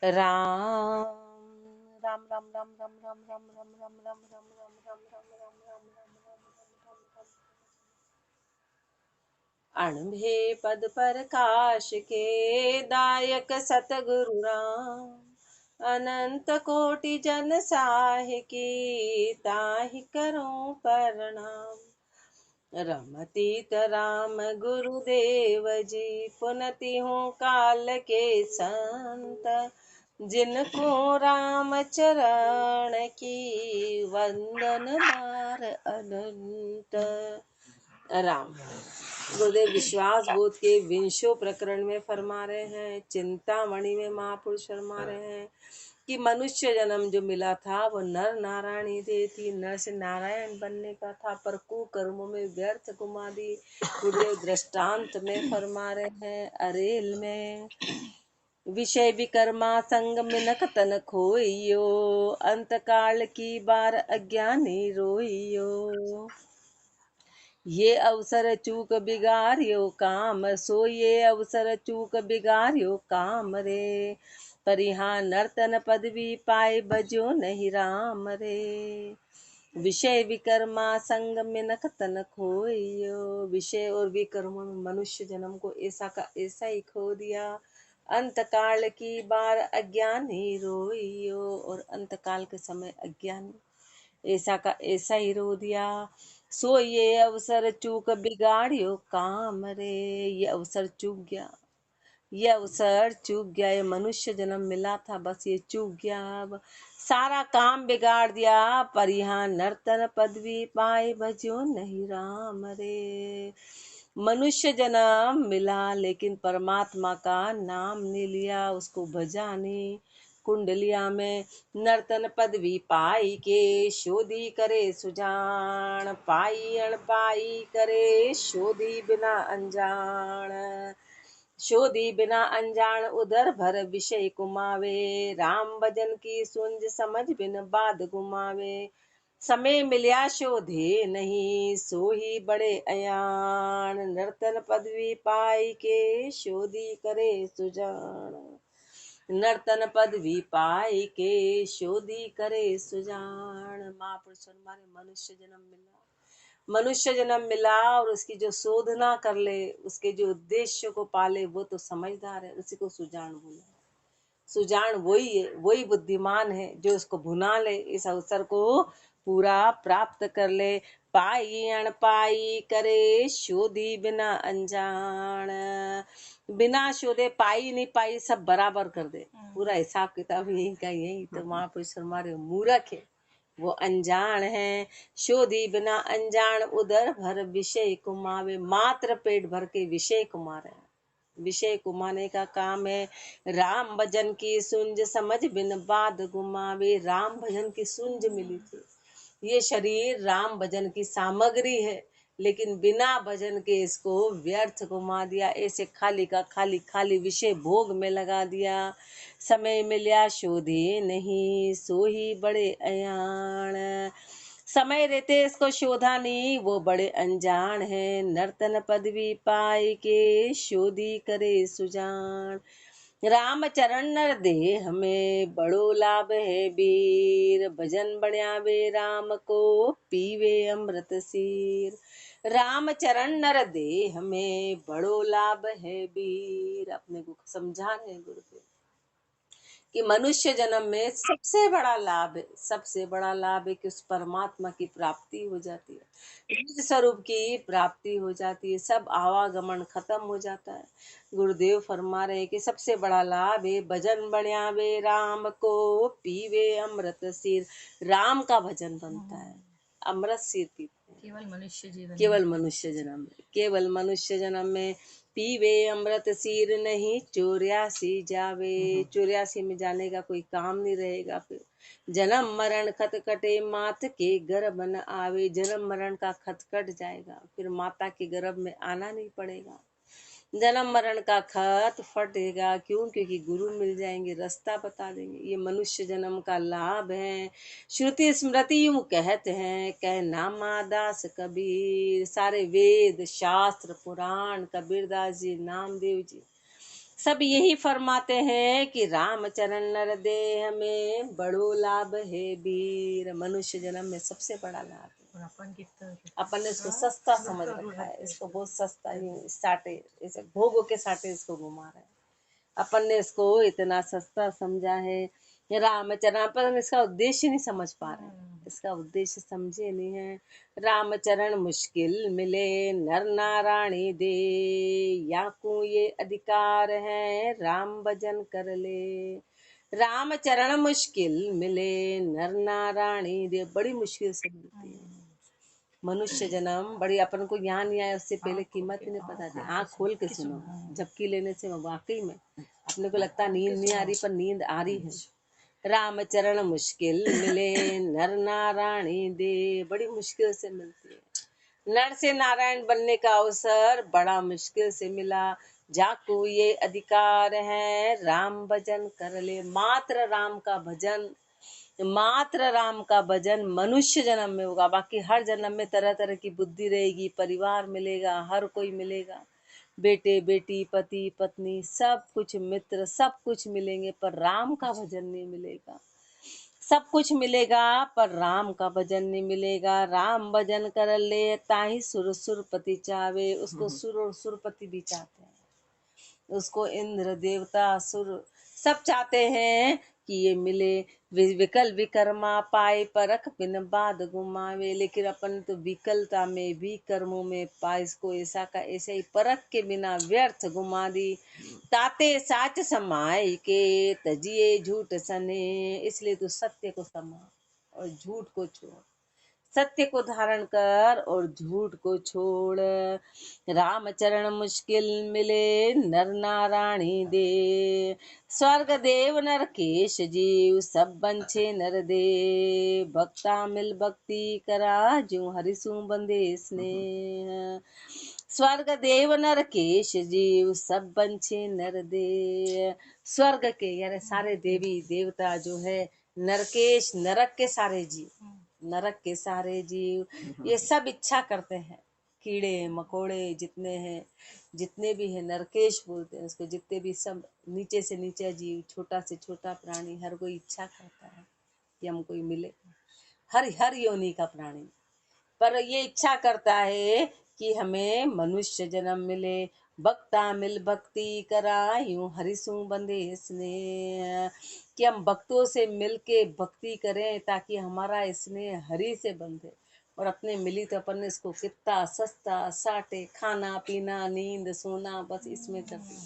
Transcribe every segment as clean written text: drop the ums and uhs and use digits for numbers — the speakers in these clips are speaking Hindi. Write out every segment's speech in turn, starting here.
राम राम राम राम राम राम राम राम राम राम राम राम राम राम राम राम। अणभे पद प्रकाश के दायक सतगुरु राम। अनंत कोटि जन साहि की ताहि करूं प्रणाम। रमतीत राम गुरुदेव जी पुनति हूँ काल के संत। जिनको राम चरण की वंदन बार अनंत। राम गुरुदेव विश्वास बोध के विंशो प्रकरण में फरमा रहे हैं, चिंतामणि में महापुरुष फरमा रहे हैं कि मनुष्य जन्म जो मिला था वो नर नारायण ही थी। नर से नारायण बनने का था, पर कुकर्मों में व्यर्थ गुमा दी। गुरुदेव दृष्टांत में फरमा रहे हैं, अरेल में विषय विकर्मा संग मिनक तन खोइयो। अंत काल की बार अज्ञानी रोइयो। ये अवसर चूक बिगाड़ियो काम, सो ये अवसर चूक बिगाड़ियो काम रे। पर यहाँ नर्तन पदवी पाए बजो नहीं राम रे। विषय विकर्मा संग मिनक तन खोइयो। विषय और विकर्मों में मनुष्य जन्म को ऐसा का ऐसा ही खो दिया। अंत काल की बार अज्ञानी रोइयो, और अंत काल के समय अज्ञानी ऐसा का ऐसा ही रो दिया। सो ये अवसर चूक बिगाड़ियो काम रे। ये अवसर चूक गया, ये अवसर चूक गया। ये मनुष्य जन्म मिला था, बस ये चूक गया। अब सारा काम बिगाड़ दिया। पर यहाँ नर्तन पदवी पाए भजो नहीं राम रे। मनुष्य जन्म मिला लेकिन परमात्मा का नाम नहीं लिया, उसको भजा नहीं। कुंडलिया में नर्तन पदवी पाई के शोधी करे सुजान। पाई अण पाई करे शोधी बिना अनजान। शोधी बिना अनजान उधर भर विषय कुमावे। राम भजन की सुंज समझ बिन बाद गुमावे। समय मिल्या शोधे नहीं सो ही बड़े अयान। नर्तन पदवी पाई के शोधी करे सुजान। नर्तन पदवी पाई के शोधी करे सुजान। महापुरुष हमारे मनुष्य जन्म मिला, मनुष्य जन्म मिला और उसकी जो शोधना कर ले, उसके जो उद्देश्य को पाले, वो तो समझदार है, उसी को सुजान बोला। सुजान वही है, वही बुद्धिमान है जो उसको भुना ले, इस अवसर को पूरा प्राप्त कर ले। पाई अण पाई करे शोधी बिना अनजान। बिना शोधे पाई नहीं पाई सब बराबर कर दे, पूरा हिसाब किताब यही का यही। तो महापुरुष हमारे मूर्ख है, वो अनजान है। शोधी बिना अनजान उदर भर विषय कुमावे। मात्र पेट भर के विषय कुमा रहे हैं, विषय कुमाने का काम है। राम भजन की सुंज समझ बिन बाद गुमावे। राम भजन की सुंज मिली थी, ये शरीर राम भजन की सामग्री है, लेकिन बिना भजन के इसको व्यर्थ घुमा दिया। ऐसे खाली का खाली, खाली विषय भोग में लगा दिया। समय मिल्या शोधे नहीं सो ही बड़े अयाण। समय रहते इसको शोधा नहीं, वो बड़े अनजान है। नर्तन पदवी पाई के शोधी करे सुजान। राम चरण नर दे हमें बड़ो लाभ है वीर। भजन बढ़ियावे राम को पीवे अमृत सीर। राम चरण नर दे हमें बड़ो लाभ है वीर। अपने को समझाने गुरुदेव कि मनुष्य जन्म में सबसे बड़ा लाभ है, सबसे बड़ा लाभ है कि उस परमात्मा की प्राप्ति हो जाती है, निज स्वरूप की प्राप्ति हो जाती है, सब आवागमन खत्म हो जाता है। गुरुदेव फरमा रहे हैं कि सबसे बड़ा लाभ है भजन बढ़ियावे राम को पीवे अमृत सिर। राम का भजन बनता है, अमृत सिर पीते हैं। केवल मनुष्य जीवन, केवल मनुष्य जन्म में, केवल मनुष्य जन्म में पीवे अमृत सिर नहीं 84 जावे। 84 में जाने का कोई काम नहीं रहेगा। फिर जन्म मरण खत कटे मात के गर्भ न आवे। जन्म मरण का खत कट जाएगा, फिर माता के गर्भ में आना नहीं पड़ेगा। जन्म मरण का खत फटेगा, क्यों? क्योंकि गुरु मिल जाएंगे, रास्ता बता देंगे। ये मनुष्य जन्म का लाभ है। श्रुति स्मृति यूं कहते हैं, कह नामा दास कबीर। सारे वेद शास्त्र पुराण, कबीरदास जी, नामदेव जी, सब यही फरमाते हैं कि रामचरण नर देह में बड़ो लाभ है वीर। मनुष्य जन्म में सबसे बड़ा लाभ है। अपन ने इसको सस्ता समझ रखा है, इसको बहुत सस्ता ही साटे, इसे भोगों के साटे इसको घुमा रहे हैं। अपन ने इसको इतना सस्ता समझा है। रामचरण पर इसका उद्देश्य नहीं समझ पा रहे हैं, इसका उद्देश्य समझे नहीं है। रामचरण मुश्किल मिले नर नारायणी दे, या को ये अधिकार है राम भजन कर ले। रामचरण मुश्किल मिले नर नारायणी दे, बड़ी मुश्किल से मिलती है। मनुष्य जन्म बड़ी, अपन को ज्ञान नहीं आया उससे पहले कीमत ही नहीं पता थी। आँख खोल के सुनो, झपकी लेने से वाकई में अपने को लगता नींद नहीं आ रही, पर नींद आ रही है। रामचरण मुश्किल मिले नर नारायणी दे, बड़ी मुश्किल से मिलती है। नर से नारायण बनने का अवसर बड़ा मुश्किल से मिला। जाको ये अधिकार है राम भजन कर ले। मात्र राम का भजन, मात्र राम का भजन मनुष्य जन्म में होगा। बाकी हर जन्म में तरह तरह की बुद्धि रहेगी, परिवार मिलेगा, हर कोई मिलेगा, बेटे बेटी पति पत्नी सब कुछ, मित्र सब कुछ मिलेंगे, पर राम का भजन नहीं मिलेगा। सब कुछ मिलेगा पर राम का भजन नहीं मिलेगा। राम भजन कर ले ताही सुर सुरपति चावे, उसको सुर और सुरपति भी चाहते हैं, उसको इंद्र देवता असुर सब चाहते हैं कि ये मिले। विकल विकर्मा पाए परख बिन बाद गुमावे, लेकिन अपन तो विकलता में भी कर्मों में पाए इसको ऐसा का ऐसे ही परख के बिना व्यर्थ गुमा दी। ताते साच समाय के तजिए झूठ सने, इसलिए तो सत्य को समा और झूठ को छोड़, सत्य को धारण कर और झूठ को छोड़। रामचरण मुश्किल मिले नर नारायणी दे, स्वर्ग देव नरकेश जीव सब बंछे नर दे। भक्ता मिल भक्ति करा जो हरिसु बंदे स्नेह, स्वर्ग देव नरकेश जीव सब बंछे नर दे। स्वर्ग के यानी सारे देवी देवता जो है, नरकेश नरक के सारे जीव, नरक के सारे जीव ये सब इच्छा करते हैं। कीड़े मकोड़े जितने हैं, जितने भी हैं, नरकेश बोलते हैं उसको, जितने भी सब नीचे से नीचे जीव, छोटा से छोटा प्राणी, हर कोई इच्छा करता है कि हमको मिले। हर हर योनि का प्राणी पर ये इच्छा करता है कि हमें मनुष्य जन्म मिले। भक्ता मिल भक्ति करा यूं हरिसु बंदे स्नेह, कि हम भक्तों से मिलके भक्ति करें ताकि हमारा स्नेह हरि से बंधे। और अपने मिली तो अपन ने इसको कितना सस्ता साटे, खाना पीना नींद सोना बस इसमें कर दिया।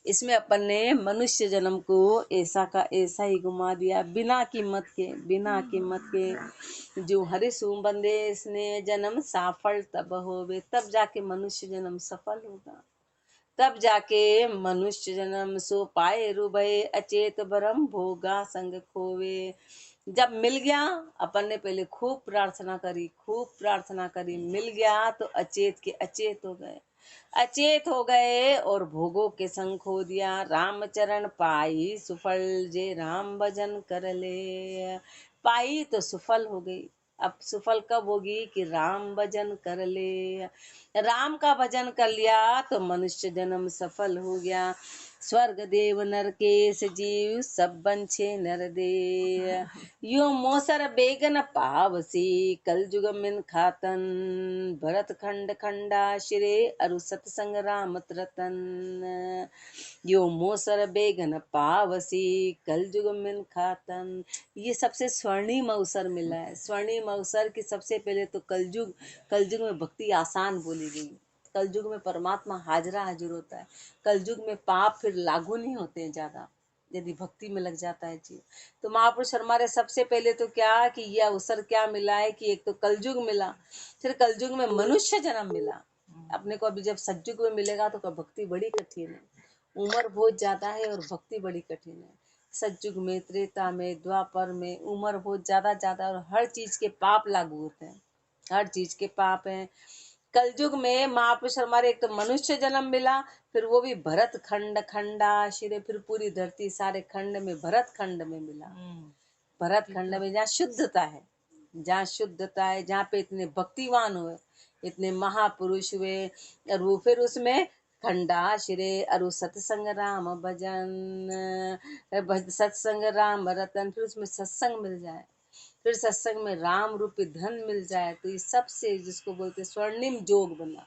इसमें अपन ने मनुष्य जन्म को ऐसा का ऐसा ही घुमा दिया, बिना कीमत के, बिना कीमत के। जो हरि सु बंदे इसने जन्म सफल तब होवे, तब जाके मनुष्य जन्म सफल होगा, तब जाके मनुष्य जन्म सो पाए रुभय अचेत ब्रह्म भोगा संग खोवे। जब मिल गया, अपन ने पहले खूब प्रार्थना करी, खूब प्रार्थना करी, मिल गया तो अचेत के अचेत हो गए, अचेत हो गए और भोगों के संग खो दिया। रामचरण पाई सुफल जे राम भजन कर ले, पाई तो सुफल हो गई। अब सुफल कब होगी कि राम भजन कर ले। राम का भजन कर लिया तो मनुष्य जन्म सफल हो गया। स्वर्ग देव नरकेश जीव सब बंछे नर दे, यो मोसर बेगन पावसी कल जुग मिन खातन। भरत खंड खंडा शिरे अरु सतसंग राम रतन, यो मोसर बेगन पावसी कल जुग मिन खातन। ये सबसे स्वर्णिम अवसर मिला है, स्वर्णिम अवसर की सबसे पहले तो कलयुग, कलयुग में भक्ति आसान बोली गई। कलयुग में परमात्मा हाजरा हाजिर होता है, कलयुग में पाप फिर लागू नहीं होते हैं ज्यादा, यदि भक्ति में लग जाता है जीव। तो महापुरुष हमारे सबसे पहले तो क्या कि यह अवसर क्या मिला है कि एक तो कलयुग मिला, फिर कलयुग में मनुष्य जन्म मिला। अपने को अभी जब सतयुग में मिलेगा तो भक्ति बड़ी कठिन है, उम्र बहुत ज्यादा है और भक्ति बड़ी कठिन है। सतयुग में, त्रेता में, द्वापर में उम्र बहुत ज्यादा और हर चीज के पाप लागू होते हैं, हर चीज के पाप हैं। कलयुग में महापुरुष हमारे एक तो मनुष्य जन्म मिला, फिर वो भी भरत खंड खंडा शिरे, फिर पूरी धरती सारे खंड में भरत खंड में मिला। भरत खंड में जहाँ शुद्धता है, जहाँ शुद्धता है, जहाँ पे इतने भक्तिवान हुए, इतने महापुरुष हुए, और वो फिर उसमें खंडा शिरे अरु सत्संग राम भजन, सत्संग राम रतन, फिर उसमें सत्संग मिल जाए, फिर सत्संग में राम रूपी धन मिल जाए, तो ये सबसे जिसको बोलते स्वर्णिम जोग बना,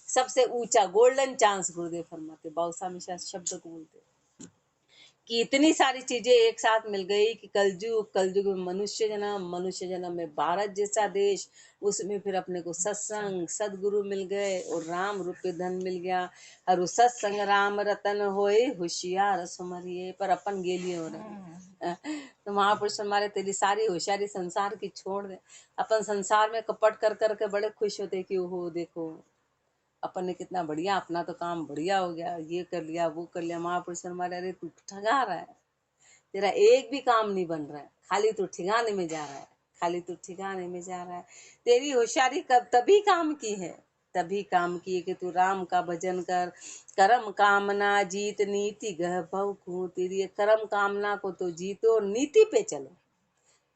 सबसे ऊंचा गोल्डन चांस गुरुदेव फरमाते, बाबा हमेशा शब्द को बोलते कि इतनी सारी चीजें एक साथ मिल गई कि कलयुग में मनुष्य जन्म में भारत जैसा देश, उसमें फिर अपने को सत्संग सदगुरु मिल गए और राम रूपी धन मिल गया। और सत्संग राम रतन होए होशियार सुमरिए, पर अपन गेलिए हो रहे तो महापुरुष हमारे तेरी सारी होशियारी संसार की छोड़ दे। अपन संसार में कपट कर करके बड़े खुश होते कि ओहो देखो अपन ने कितना बढ़िया, अपना तो काम बढ़िया हो गया, ये कर लिया वो कर लिया। महापुरुष हमारे अरे तू ठगा रहा है, तेरा एक भी काम नहीं बन रहा है, खाली तू ठिकाने में जा रहा है, खाली तू ठिकाने में जा रहा है। तेरी होशियारी कब तभी काम की है, तभी काम की है कि तू राम का भजन कर, कर्म कामना जीत नीति गह भव, तेरी कर्म कामना को तो जीतो, नीति पे चलो,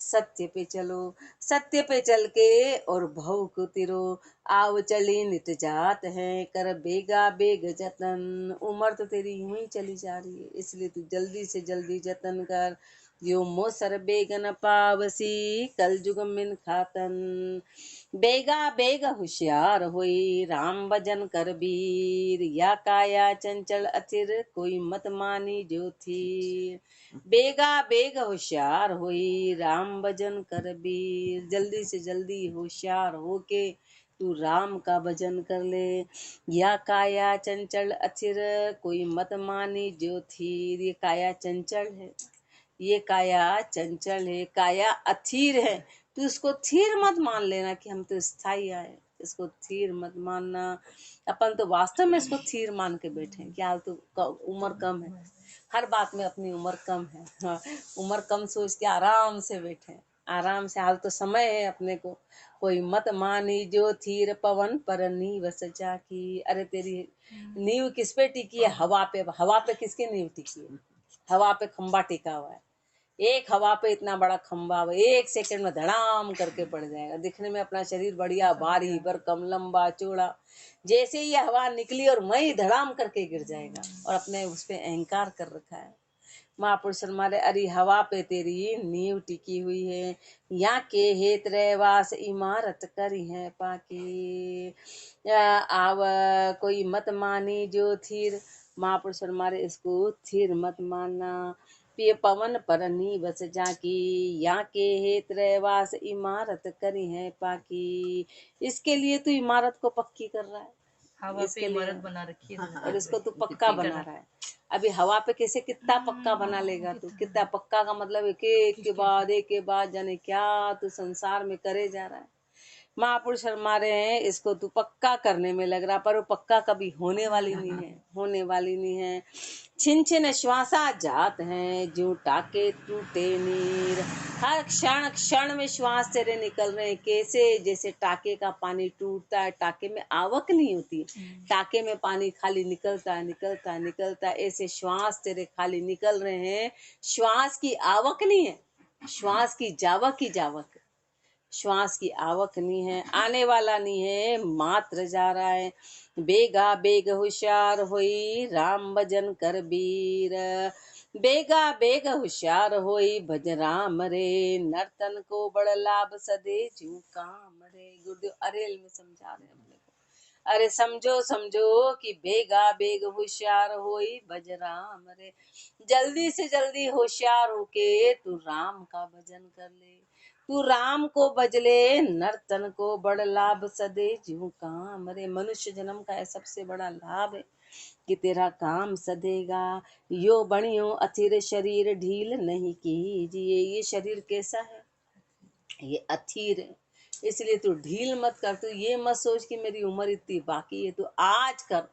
सत्य पे चलो, सत्य पे चल के और भव को तिरो, आव चली नित जात है, कर बेगा बेग जतन। उम्र तो तेरी यूं ही चली जा रही है, इसलिए तू जल्दी से जल्दी जतन कर। यो मोसर बेगन पावसी कल जुग मिन खातन, बेगा बेग होशियार होई राम भजन कर बीर, या काया चंचल अथिर कोई मत मानी जो थी। बेगा बेग होशियार होई राम भजन कर बीर, जल्दी से जल्दी होशियार होके तू राम का भजन कर ले। या काया चंचल अथिर कोई मत मानी जो थीर, ये काया चंचल है, ये काया चंचल है, काया अथीर है, तो इसको थीर मत मान लेना कि हम तो स्थायी आए, इसको थीर मत मानना। अपन तो वास्तव में इसको थीर मान के बैठे हैं, क्या तो उम्र कम है, हर बात में अपनी उम्र कम है, हाँ, उम्र कम सोच के आराम से बैठे, आराम से, हाल तो समय है अपने को। कोई मत मानी जो थीर पवन पर नींव सजा की, अरे तेरी नींव किस पे टिकी है, हवा पे। हवा पे किसकी नींव टिकी है, हवा पे खंबा टिका हुआ है, एक हवा पे इतना बड़ा खंबा, एक सेकंड में धड़ाम करके पड़ जाएगा। दिखने में अपना शरीर बढ़िया भारी भरकम लंबा चौड़ा, जैसे ही हवा निकली और मई धड़ाम करके गिर जाएगा, और अपने उस पे अहंकार कर रखा है। महापुरुष हमारे अरे हवा पे तेरी नींव टिकी हुई है, यहाँ के हेत रहवास इमारत करी है पाकी, आव कोई मत मानी जो थीर। महापुरुष हमारे इसको थीर मत मानना। पे पवन पर नींव सजा की, यहाँ के हेत रहवास इमारत करी है पाकी, इसके लिए तू इमारत को पक्की कर रहा है, हवा पे इमारत बना रखी है और इसको तू पक्का बना रहा है। अभी हवा पे कैसे कितना पक्का बना लेगा तू, कितना पक्का का मतलब है कि एक के बाद जाने क्या तू संसार में करे जा रहा है। महापुरुष हमारे हैं, इसको तू पक्का करने में लग रहा, पर वो पक्का कभी होने वाली नहीं है, होने वाली नहीं है। छिन छिन श्वासा जात हैं जो टाके टूटे नीर, हर क्षण क्षण में श्वास तेरे निकल रहे हैं, कैसे जैसे टाके का पानी टूटता है, टाके में आवक नहीं होती, टाके में पानी खाली निकलता है निकलता है निकलता है, ऐसे श्वास तेरे खाली निकल रहे हैं, श्वास की आवक नहीं है, श्वास की जावक ही जावक, श्वास की आवक नहीं है, आने वाला नहीं है, मात्र जा रहा है। बेगा बेग होशियार होई राम भजन कर बीर, बेगा बेग होशियार होई भज राम रे, नर्तन को बड़ लाभ सदे जू काम रे। गुरुदेव अरेल में समझा रहे अपने को, अरे समझो समझो कि बेगा बेग होशियार होई भज राम रे, जल्दी से जल्दी होशियार होके तू राम का भजन कर ले, तू राम को बजले नर्तन को बड़ लाभ सदे जीव काम रे। मनुष्य जन्म का है सबसे बड़ा लाभ है कि तेरा काम सदेगा। यो बणियो अथिर शरीर ढील नहीं कीजिए, ये शरीर कैसा है, ये अथीर है, इसलिए तू ढील मत कर, तू ये मत सोच कि मेरी उम्र इतनी बाकी है, तू आज कर,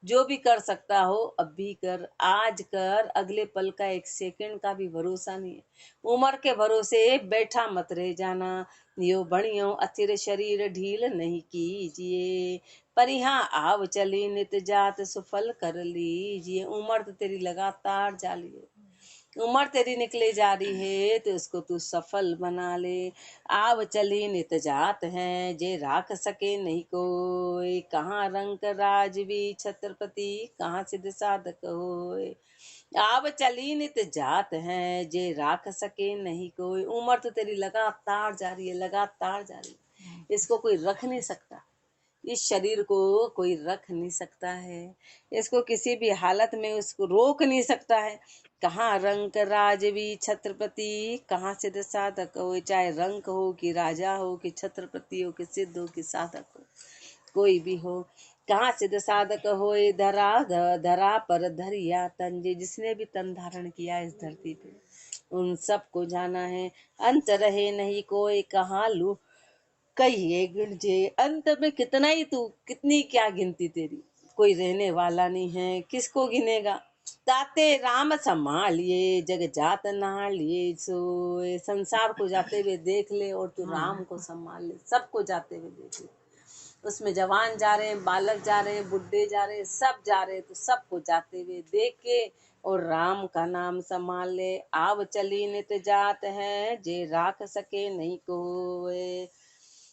जो भी कर सकता हो अभी कर, आज कर, अगले पल का एक सेकंड का भी भरोसा नहीं है, उम्र के भरोसे बैठा मत रह जाना। यो बणियो अथिर शरीर ढील नहीं कीजिए, पर यहाँ आव चली नित जात सुफल कर लीजिए। उम्र तो तेरी लगातार जाली है, उम्र तेरी निकले जा रही है तो उसको तू सफल बना ले। आव चली नित जात है जे राख सके नहीं कोई, कहाँ रंक राजवी छत्रपति कहाँ सिद्ध साधक होए। आव चली नित जात है जे राख सके नहीं कोई। उम्र तो तेरी लगातार जा रही है, लगातार जा रही है, इसको कोई रख नहीं सकता। इस शरीर को कोई रख नहीं सकता है, इसको किसी भी हालत में उसको रोक नहीं सकता है। कहाँ रंक राजवी छत्रपति कहाँ सिद्ध साधक हो, चाहे रंक हो कि राजा हो कि छत्रपति हो कि सिद्ध हो कि साधक हो, कोई भी हो। कहाँ सिद्ध साधक हो धरा धरा पर धरिया तन, जिसने भी तन धारण किया इस धरती पे उन सबको जाना है। अंत रहे नहीं कोई कहाँ लू कहिए गिरजे। अंत में कितना ही तू, कितनी क्या गिनती तेरी, कोई रहने वाला नहीं है, किसको गिनेगा। ताते राम संभालिए जग जात नहालिए सोए। संसार को जाते हुए देख ले और तू राम को संभाल ले, सबको जाते हुए देख ले। उसमें जवान जा रहे हैं, बालक जा रहे हैं, बुढ़े जा रहे हैं, सब जा रहे हैं, तो सबको जाते हुए देख के और राम का नाम संभाल ले। आव चली नित जात है जे राख सके नहीं कोई।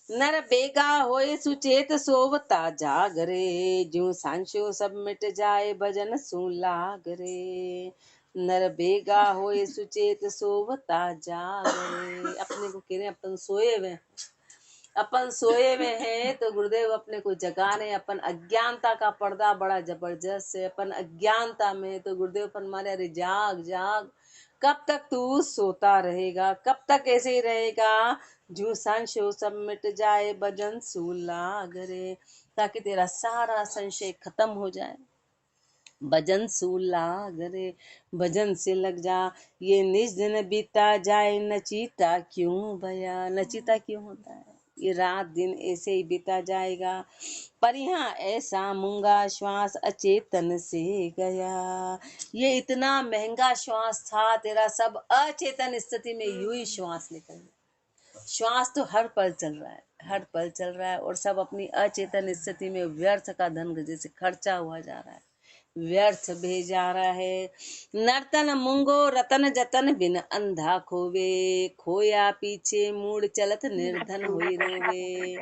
नर बेगा होए सुचेत सोवता जागरे, ज्यों सांशो सब मिट जाए भजन सु लागरे। नर बेगा होए सुचेत सोवता जागरे। अपने को कह रहे हैं अपन सोए हुए, अपन सोए में हैं तो गुरुदेव अपने को जगा रहे हैं। अपन अज्ञानता का पर्दा बड़ा जबरदस्त है, अपन अज्ञानता में तो गुरुदेव फरमा रहे अरे जाग जाग, कब तक तू सोता रहेगा, कब तक ऐसे ही रहेगा। जो संशय सब मिट जाए भजन सुलागरे, ताकि तेरा सारा संशय खत्म हो जाए। भजन सुलागरे, भजन से लग जा। ये निज दिन बीता जाए नचीता क्यों भया, नचीता क्यों होता है, ये रात दिन ऐसे ही बीता जाएगा। पर यहाँ ऐसा मूंगा श्वास अचेतन से गया। ये इतना महंगा श्वास था तेरा, सब अचेतन स्थिति में यूं ही श्वास निकल गया। श्वास तो हर पल चल रहा है, हर पल चल रहा है, और सब अपनी अचेतन स्थिति में व्यर्थ का धन जैसे खर्चा हुआ जा रहा है, व्यर्थ भेजा रहा है। नर्तन मुंगो रतन जतन बिन अंधा खोवे, खोया पीछे मूड चलत निर्धन होई रोवे।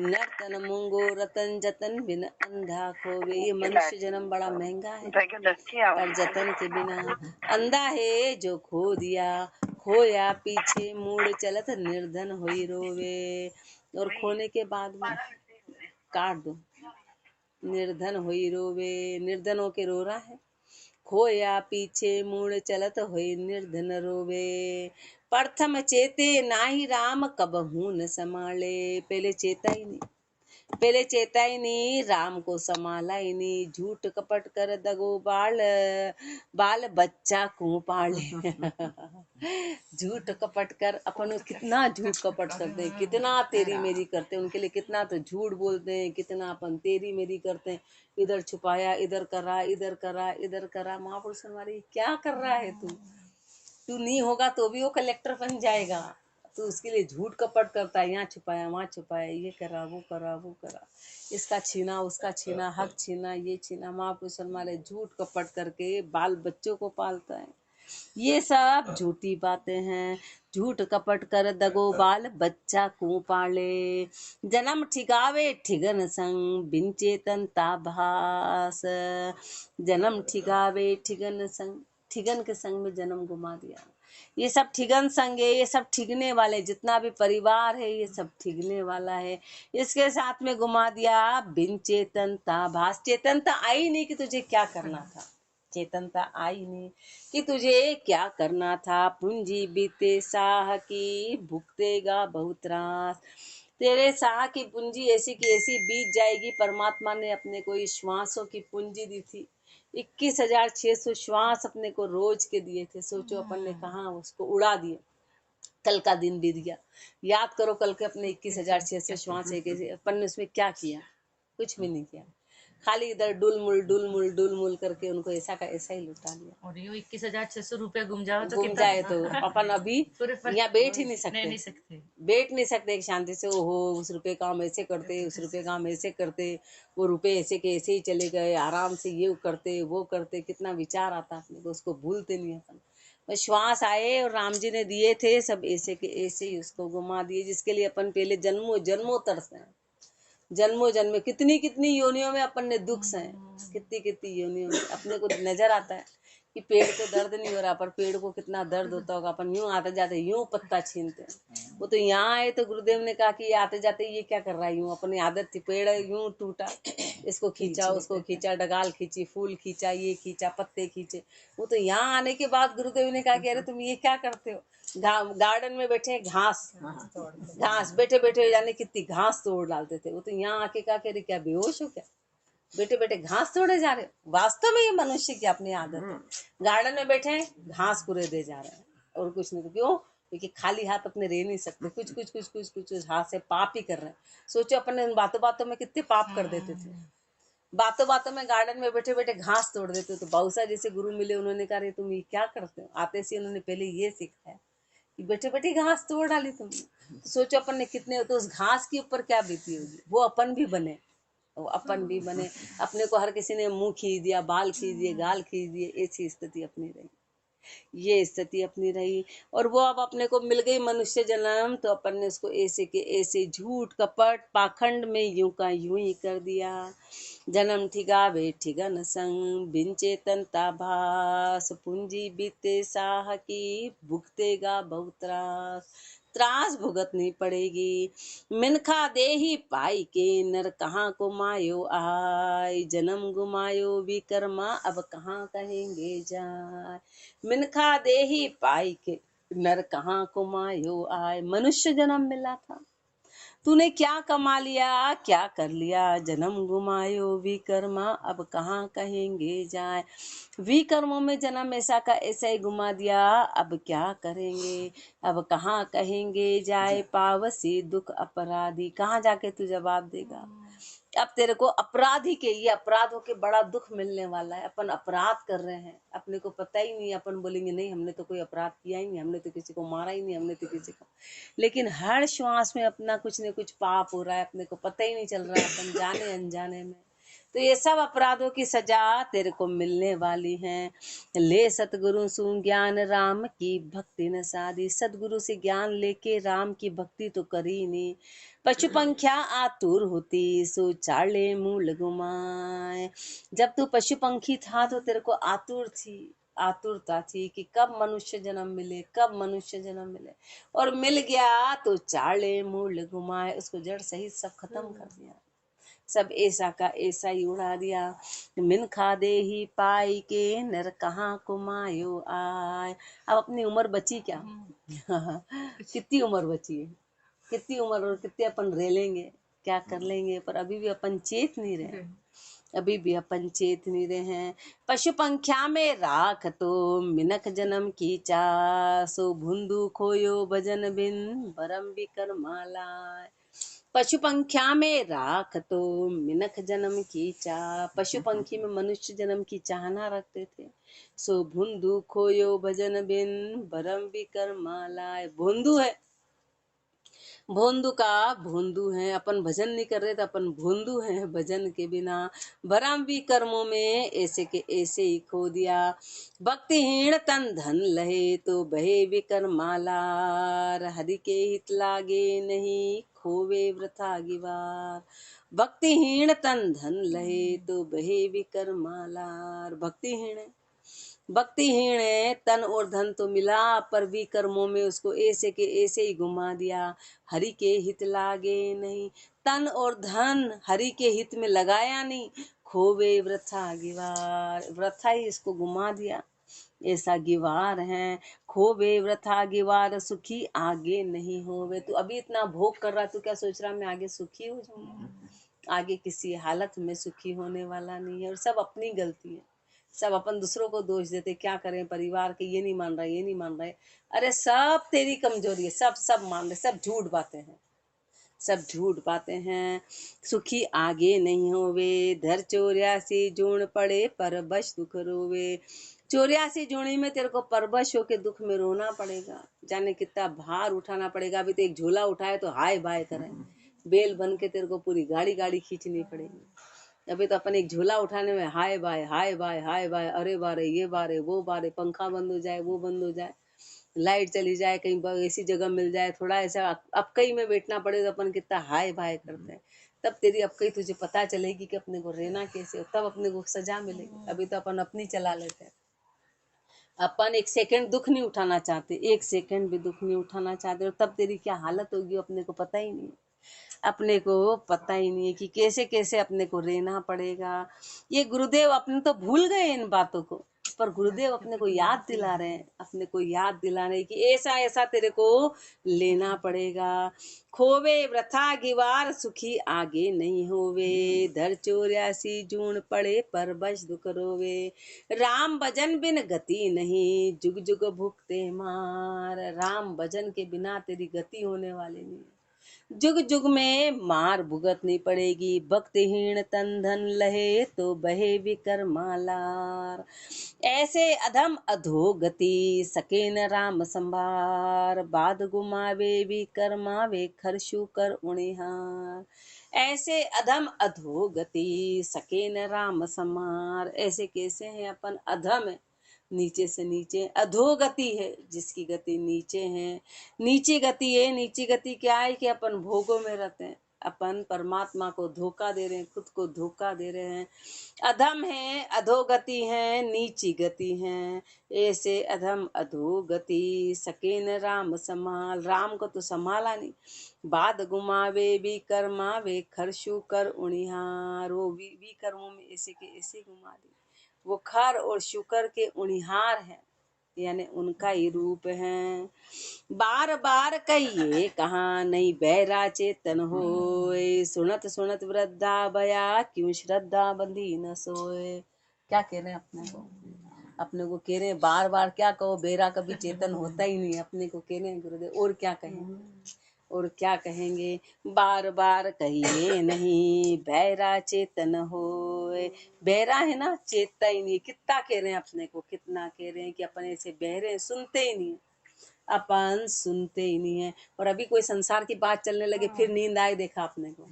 नर्तन मुंगो रतन जतन बिन अंधा खोवे। ये मनुष्य जन्म बड़ा महंगा है, पर जतन के बिना अंधा है जो खो दिया। खोया पीछे मूड चलत निर्धन होई रोवे, और खोने के बाद में काट दो, निर्धन होई रोवे, निर्धन होके रो रहा है। खोया पीछे मुड़ चलत होई निर्धन रोवे। प्रथम चेते नाही राम कबहू न संभाले। पहले चेता ही नहीं, पहले चेता ही नहीं, राम को संभाला ही नहीं। झूठ कपट कर दगो बाल, बाल बच्चा को पाले। झूठ कपट कर अपन कितना झूठ कपट करते हैं, कितना तेरी मेरी करते हैं, उनके लिए कितना तो झूठ बोलते हैं, कितना अपन तेरी मेरी करते हैं। इधर छुपाया, इधर करा, इधर करा, इधर करा। महापुरुष हमारे क्या कर रहा है तू, तू नहीं होगा तो भी वो कलेक्टर बन जाएगा। तो उसके लिए झूठ कपट करता है, यहाँ छुपाया वहाँ छुपाया, ये करा वो करा वो करा, इसका छीना उसका छीना, हक छीना ये छीना। महापुरुष हमारे झूठ कपट करके बाल बच्चों को पालता है। ये सब झूठी बातें हैं। झूठ कपट कर दगो बाल बच्चा को पाले। जन्म ठिगावे ठिगन संग बिन चेतन ताभास। जन्म ठिगावे ठिगन संग, ठिगन के संग में जन्म घुमा दिया। ये सब ठिगन संग है, ये सब ठिगने वाले, जितना भी परिवार है ये सब ठिगने वाला है। इसके साथ में घुमा दिया बिन चेतनता भास। चेतनता आई नहीं कि तुझे क्या करना था, चेतनता आई नहीं कि तुझे क्या करना था। पूंजी बीते साह की भुगतेगा बहुत त्रास। तेरे साह की पूंजी ऐसी की ऐसी बीत जाएगी। परमात्मा ने अपने को इस श्वासों की पूंजी दी थी, 21,600 श्वास अपने को रोज के दिए थे। सोचो अपन ने कहाँ उसको उड़ा दिए। कल का दिन बीत गया, याद करो कल के अपने 21,600 श्वास है कि अपन ने उसमें क्या किया, कुछ भी नहीं किया। खाली इधर डुलमुल करके उनको ऐसा का ऐसा ही लुटा लिया। और ये 21,600 रुपया गुम जाओ तो गुम जाए तो अपन अभी यहाँ बैठ ही नहीं सकते, बैठ नहीं सकते शांति से। ओहो उस रुपए का हम ऐसे करते, उस रुपए का हम ऐसे करते, वो रुपए ऐसे के ऐसे ही चले गए, आराम से ये करते वो करते, कितना विचार आता अपने को, उसको भूलते नहीं अपन। श्वास आए और राम जी ने दिए थे, सब ऐसे के ऐसे ही उसको घुमा दिए, जिसके लिए अपन पहले जन्मों जन्मों तरसे हैं। जन्मों जन्म कितनी कितनी योनियों में अपन ने दुख सहे, कितनी कितनी योनियों में। अपने को नजर आता है कि पेड़ को दर्द नहीं हो रहा, पर पेड़ को कितना दर्द होता होगा। अपन यूं आते जाते यूं पत्ता छीनते हैं। वो तो यहाँ आए तो गुरुदेव ने कहा कि ये आते जाते ये क्या कर रहा है, यूं अपनी आदत थी। पेड़ यूं टूटा, इसको खींचा, उसको खींचा, डगाल खींची, फूल खींचा, ये खींचा, पत्ते खींचे। वो तो यहाँ आने के बाद गुरुदेव ने कहा कि अरे तुम ये क्या करते हो। गार्डन में बैठे घास घास बैठे बैठे जाने कितनी घास तोड़ डालते थे। वो तो यहाँ आके कहा कि अरे क्या बेहोश हो क्या, बैठे बैठे घास तोड़े जा रहे हो। वास्तव में ये मनुष्य की अपनी आदत है, गार्डन में बैठे घास कुरे दे जा रहे हैं और कुछ नहीं। तो क्यों, क्योंकि खाली हाथ अपने रह नहीं सकते, कुछ कुछ कुछ कुछ कुछ कुछ हाथ से पाप ही कर रहे हैं। सोचो अपने उन बातों बातों में कितने पाप कर देते थे। बातों बातों में गार्डन में बैठे बैठे घास तोड़ देते। तो बाबूसा जैसे गुरु मिले, उन्होंने कहा तुम ये क्या करते हो। आते से उन्होंने पहले ये सिखाया कि बैठे बैठे घास तोड़ डाली तुमने। तो सोचो अपन ने कितने, तो उस घास के ऊपर क्या बीती होगी। वो अपन भी बने, वो अपन भी बने। अपने को हर किसी ने मुंह खींच दिया, बाल खींच दिए, गाल खींच दिए, ऐसी स्थिति अपनी रही, ये स्थिति अपनी रही। और वो अब अपने को मिल गई मनुष्य जन्म, तो अपन ने उसको ऐसे के ऐसे झूठ कपट पाखंड में यूं का यूं ही कर दिया। जन्म ठिगावे ठिगन संग, बिन चेतनता भास, पूंजी बीते साह की, भुगतेगा बहुत त्रास। त्रास भुगतनी पड़ेगी। मिनखा दे ही पाई के, नर कहाँ को मायो आय, जन्म गुमायो विकर्मा, अब कहाँ कहेंगे जाय। मिनखा दे ही पाई के, नर कहाँ को मायो आय। मनुष्य जन्म मिला था, तूने क्या कमा लिया, क्या कर लिया, जन्म गुमायो विकर्मा, अब कहाँ कहेंगे जाए। विकर्मों में जन्म ऐसा का ऐसा ही घुमा दिया, अब क्या करेंगे, अब कहाँ कहेंगे जाए। पावसी दुख अपराधी, कहाँ जाके तू जवाब देगा। अब तेरे को अपराधी के, ये अपराधों के बड़ा दुख मिलने वाला है। अपन अपराध कर रहे हैं, अपने को पता ही नहीं। अपन बोलेंगे नहीं हमने तो कोई अपराध किया ही नहीं, हमने तो किसी को मारा ही नहीं, हमने तो किसी को, लेकिन हर श्वास में अपना कुछ न कुछ पाप हो रहा है, अपने को पता ही नहीं चल रहा है, अपन जाने अनजाने में। तो ये सब अपराधों की सजा तेरे को मिलने वाली है। ले सतगुरु सु ज्ञान, राम की भक्ति न साधी। सतगुरु से ज्ञान लेके राम की भक्ति तो करी नहीं। पशु पंख्या आतुर होती, सो चाले मूल गुमाए। जब तू पशु पंखी था तो तेरे को आतुरता थी कि कब मनुष्य जन्म मिले, कब मनुष्य जन्म मिले। और मिल गया तो चाले मूल घुमाए, उसको जड़ सहित सब खत्म कर दिया, सब ऐसा का ऐसा ही उड़ा दिया। मिन खा दे ही पाई के, नर कहाँ कुमायो आय। अब अपनी उम्र बची क्या कितनी उम्र बची है, कितनी उम्र, और कितने अपन रह लेंगे, क्या कर लेंगे। पर अभी भी अपन चेत नहीं रहे, अभी भी अपन चेत नहीं रहे हैं। पशु पंख्या में राख तो, मिनक जन्म की चासो, भुंदू खोयो भजन बिन, बरम बिकर माला। पशु पंख्या में राख तो, मिनक जन्म की चाह। पशु पंखी में मनुष्य जन्म की चाहना रखते थे। सो भुंदू खोयो भजन बिन, बरम बिकर माला। भोंदू है, भोंदू का भोंदू है। अपन भजन नहीं कर रहे तो अपन भोंदू हैं भजन के बिना। भरम भी कर्मों में ऐसे के ऐसे ही खो दिया। भक्तिहीन तन धन लहे, तो बहे विकर मालार। हरि के हित लागे नहीं, खोवे वृथा गिवार। भक्तिहीन तन धन लहे, तो बहे विकर मालार। भक्तिहीन है, भक्तिहीन है, तन और धन तो मिला, पर भी कर्मों में उसको ऐसे के ऐसे ही घुमा दिया। हरि के हित लागे नहीं, तन और धन हरि के हित में लगाया नहीं। खोवे वृथा गिवार, वृथा ही इसको घुमा दिया, ऐसा गिवार है। खोवे वृथा गिवार, सुखी आगे नहीं होवे। तू अभी इतना भोग कर रहा, तू क्या सोच रहा मैं आगे सुखी हो जाऊंगा। आगे किसी हालत में सुखी होने वाला नहीं है। और सब अपनी गलती है, सब अपन दूसरों को दोष देते। क्या करें, परिवार के ये नहीं मान रहा, ये नहीं मान रहे। अरे सब तेरी कमजोरी है, सब सब मान रहे, सब झूठ बातें हैं, सब झूठ बातें हैं। सुखी आगे नहीं होवे, धर 84 जूण पड़े, पर बश दुख रोवे। 84 जूणी में तेरे को परबश होके दुख में रोना पड़ेगा, जाने कितना भार उठाना पड़ेगा। अभी तो एक झोला उठाए तो हाय बाय करें, बेल बन के तेरे को पूरी गाड़ी गाड़ी खींचनी पड़ेगी। अभी तो अपन एक झोला उठाने में hi bye hi bye hi bye, अरे बारे ये बारे वो बारे, पंखा बंद हो जाए वो बंद हो जाए, लाइट चली जाए, कहीं ऐसी जगह मिल जाए, थोड़ा ऐसा अबकई में बैठना पड़े तो अपन कितना हाय बाय करते हैं। तब तेरी अबकई तुझे पता चलेगी कि अपने को रहना कैसे हो, तब अपने को सजा मिलेगी। अभी तो अपन अपनी चला लेते हैं। अपन एक सेकंड दुख नहीं उठाना चाहते, एक सेकंड भी दुख नहीं उठाना चाहते, और तब तेरी क्या हालत होगी अपने को पता ही नहीं। अपने को पता ही नहीं है कि कैसे कैसे अपने को रहना पड़ेगा। ये गुरुदेव अपने तो भूल गए इन बातों को, पर गुरुदेव अपने को याद दिला रहे हैं, अपने को याद दिला रहे हैं कि ऐसा ऐसा तेरे को लेना पड़ेगा। खोवे वृथा गिवार सुखी आगे नहीं होवे, धर 84 जून पड़े पर बस दुख रोवे, राम भजन बिन गति नहीं जुग जुग भुगते मार। राम भजन के बिना तेरी गति होने वाली नहीं, जुग जुग में मार भुगतनी पड़ेगी। भक्तिहीन तन धन लहे तो बहे विकर्मालार, ऐसे अधम अधोगति सके न राम संभार, बाद गुमावे विकर्मावे खरशु कर उणिहार। ऐसे अधम अधोगति सके न राम संभार, ऐसे कैसे हैं अपन अधम है, नीचे से नीचे, अधोगति है जिसकी गति नीचे है। नीची गति है, नीची गति क्या है कि अपन भोगों में रहते हैं, अपन परमात्मा को धोखा दे रहे हैं, खुद को धोखा दे रहे हैं। अधम है, अधोगति है, नीची गति है, ऐसे अधम अधोगति सके न राम संभाल। राम को तो संभाला नहीं, बाद गुमावे भी कर्मावे खरशु कर उणिहार, वो भी कर्मों में ऐसे के ऐसे घुमा दी। वो खर और शुकर के उणिहार हैं, यानी उनका ही रूप है। बार बार कहिए कहाँ नहीं बहरा चेतन होए, सुनत सुनत वृद्धा भया क्यों श्रद्धा बंधी न सोए। क्या कह रहे हैं अपने को, अपने को कह रहे हैं बार बार क्या कहो, बेरा कभी चेतन होता ही नहीं, अपने को कह रहे हैं गुरुदेव। और क्या कहें, और क्या कहेंगे, बार बार कहिए नहीं बहरा चेतन होए। बहरा है ना, चेतता ही नहीं। कितना कह रहे हैं अपने को, कितना कह रहे हैं कि अपन ऐसे बहरे हैं, सुनते ही नहीं, अपन सुनते ही नहीं है। और अभी कोई संसार की बात चलने लगे फिर नींद आए, देखा अपने को,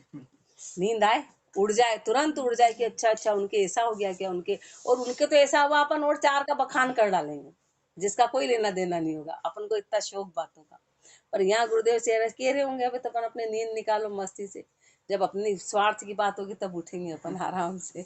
नींद आए, उड़ जाए, तुरंत उड़ जाए कि अच्छा अच्छा उनके ऐसा हो गया क्या, उनके और उनके तो ऐसा हुआ, अपन और चार का बखान कर डालेंगे जिसका कोई लेना देना नहीं होगा, अपन को इतना शौक बातों का। और यहाँ गुरुदेव से कह रहे होंगे अभी तो अपन अपने नींद निकालो मस्ती से, जब अपनी स्वार्थ की बात होगी तब उठेंगे अपन आराम से।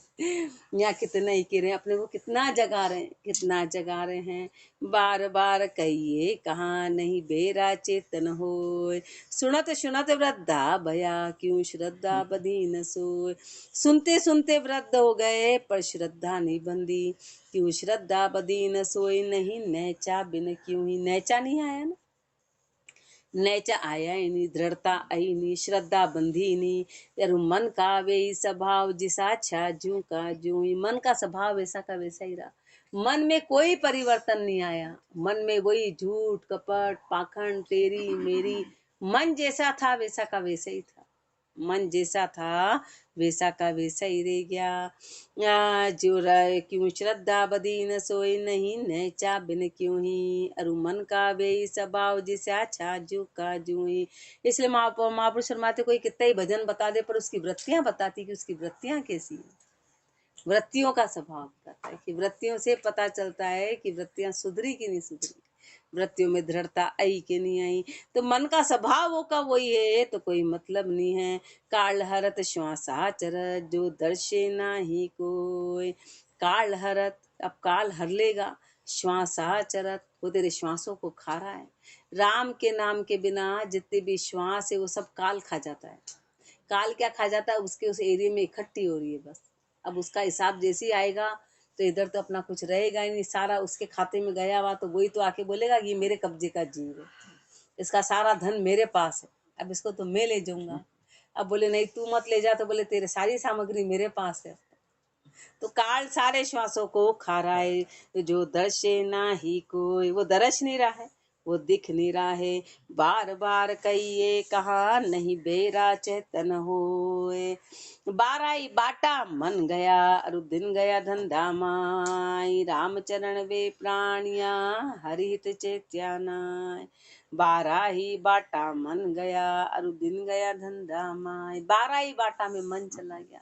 यहाँ कितना ही कह रहे हैं अपने को, कितना जगा रहे हैं, कितना जगा रहे हैं। बार बार कहिए कहाँ नहीं बेरा चेतन होए, सुनत सुनत वृद्धा भया क्यों श्रद्धा बधी न सोए। सुनते सुनते वृद्ध हो गए पर श्रद्धा नहीं बंधी, क्यों श्रद्धा बधी न सोई। नहीं नैचा बिन क्यों ही, नैचा नहीं आया ना, नैचा आया ही नहीं, दृढ़ता आई नहीं, श्रद्धा बंधी नहीं। यार मन का वे स्वभाव जिसा छा जू का जू ही, मन का स्वभाव वैसा का वैसा ही रहा, मन में कोई परिवर्तन नहीं आया। मन में वही झूठ कपट पाखंड तेरी मेरी, मन जैसा था वैसा का वैसा ही था, मन जैसा था वैसा का वैसा ही रह गया। जो रहे क्यों श्रद्धा बदी न सोई, नहीं नैचा बिन क्यों ही, अरु मन का वे स्वभाव जिसा छा जू का जू ही। इसलिए महापुरुष फरमाते कोई कितना ही भजन बता दे पर उसकी वृत्तियां बताती कि उसकी वृत्तियां कैसी है, वृत्तियों का स्वभाव बताता है कि वृत्तियों से पता चलता है कि वृत्तियां सुधरी कि नहीं सुधरी, वृत्तियों में दृढ़ता आई कि नहीं आई। तो मन का स्वभाव वो का वही है तो कोई मतलब नहीं है। काल हरत श्वासा चरत जो दर्शे नाही कोई, काल हरत, अब काल हर लेगा, श्वासा चरत, वो तेरे श्वासों को खा रहा है। राम के नाम के बिना जितने भी श्वास है वो सब काल खा जाता है। काल क्या खा जाता है, उसके उस एरिया में इकट्ठी हो रही है बस। अब उसका हिसाब जैसे ही आएगा तो इधर तो अपना कुछ रहेगा ही नहीं, सारा उसके खाते में गया हुआ तो वही तो आके बोलेगा कि ये मेरे कब्जे का जीव है, इसका सारा धन मेरे पास है, अब इसको तो मैं ले जाऊंगा। अब बोले नहीं तू मत ले जा, तो बोले तेरे सारी सामग्री मेरे पास है। तो काल सारे श्वासों को खा रहा है। जो दर्शे ना ही कोई, वो दर्श नहीं रहा है, वो दिख नहीं रहा है। बार बार कहिए कहा नहीं बेरा चेतन होए, बाराई बाटा मन गया अरु दिन गया धंधा माई, राम चरण वे प्राणिया हरित चेत्यानाय। बारह ही बाटा मन गया अरु दिन गया धंधा माई, बारह ही बाटा में मन चला गया,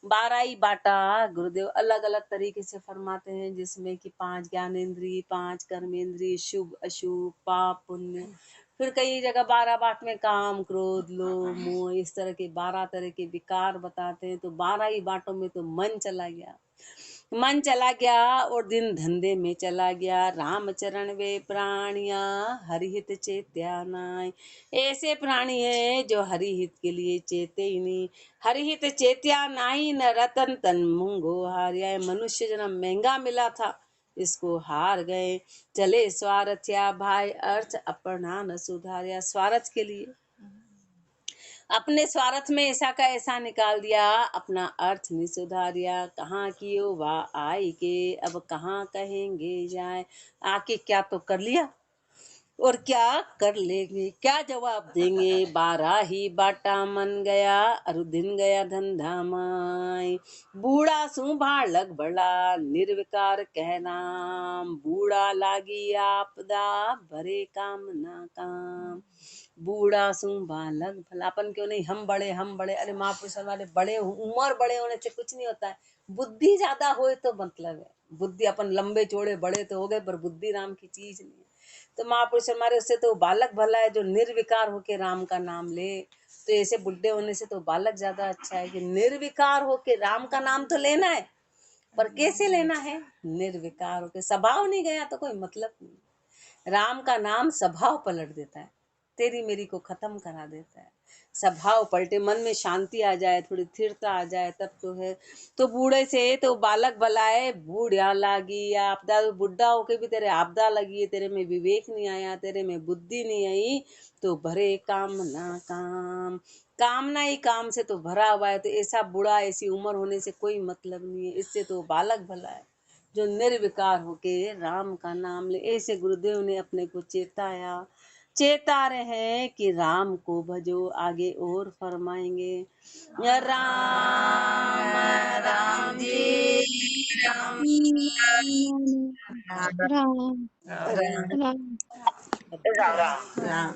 12 ही बाटा गुरुदेव अलग अलग तरीके से फरमाते हैं, जिसमें कि 5 ज्ञानेंद्री, 5 कर्मेंद्री, शुभ अशुभ, पाप पुण्य। फिर कई जगह 12 बाट में काम क्रोध लोभ मोह इस तरह के 12 तरह के विकार बताते हैं। तो 12 ही बाटों में तो मन चला गया और दिन धंधे में चला गया। राम चरण वे प्राणिया हरिहित चेत्या नाय। ऐसे प्राणी है जो हरिहित के लिए चेते ही नहीं। हरिहित चेत्या नाई न रतन तन मुंगो हार्या। मनुष्य जन्म महंगा मिला था, इसको हार गए। चले स्वार्थया भाई अर्थ अपना न सुधार्या। स्वार्थ के लिए अपने स्वार्थ में ऐसा का ऐसा निकाल दिया, अपना अर्थ नहीं सुधारिया। कहाँ कियो वाह आई के, अब कहाँ कहेंगे जाए। आके क्या तो कर लिया और क्या कर लेंगे, क्या जवाब देंगे। 12 ही बाटा मन गया, अरु दिन गया धंधा माय। बूढ़ा सू भालक बड़ा निर्विकार कहनाम। बूढ़ा लागी आपदा भरे काम ना काम। बूढ़ा सू बालक भला। अपन क्यों नहीं हम बड़े, अरे महापुरुष हमारे बड़े उम्र बड़े होने से कुछ नहीं होता है। बुद्धि ज्यादा होए तो मतलब है। बुद्धि अपन लंबे चौड़े बड़े तो हो गए, पर बुद्धि राम की चीज नहीं है। तो महापुरुष हमारे उससे तो बालक भला है, जो निर्विकार होके राम का नाम ले। तो ऐसे बुढ़े होने से तो बालक ज्यादा अच्छा है, कि निर्विकार होके राम का नाम तो लेना है, पर कैसे लेना है, निर्विकार होके। स्वभाव नहीं गया तो कोई मतलब नहीं। राम का नाम स्वभाव पलट देता है, तेरी मेरी को खत्म करा देता है। स्वभाव पलटे, मन में शांति आ जाए, थोड़ी स्थिरता आ जाए, तब तो है। तो बूढ़े से तो बालक भलाए, बूढ़ा लागी आपदा। बुढ़ा होके भी तेरे आपदा लगी है, तेरे में विवेक नहीं आया, तेरे में बुद्धि नहीं आई, तो भरे काम ना काम। कामना ही काम से तो भरा हुआ है। तो ऐसा बूढ़ा ऐसी उम्र होने से कोई मतलब नहीं है। इससे तो बालक भला है, जो निर्विकार होके राम का नाम ले। ऐसे गुरुदेव ने अपने को चेता रहे हैं कि राम को भजो। आगे और फरमाएंगे, राम राम जी राम राम राम राम राम राम राम।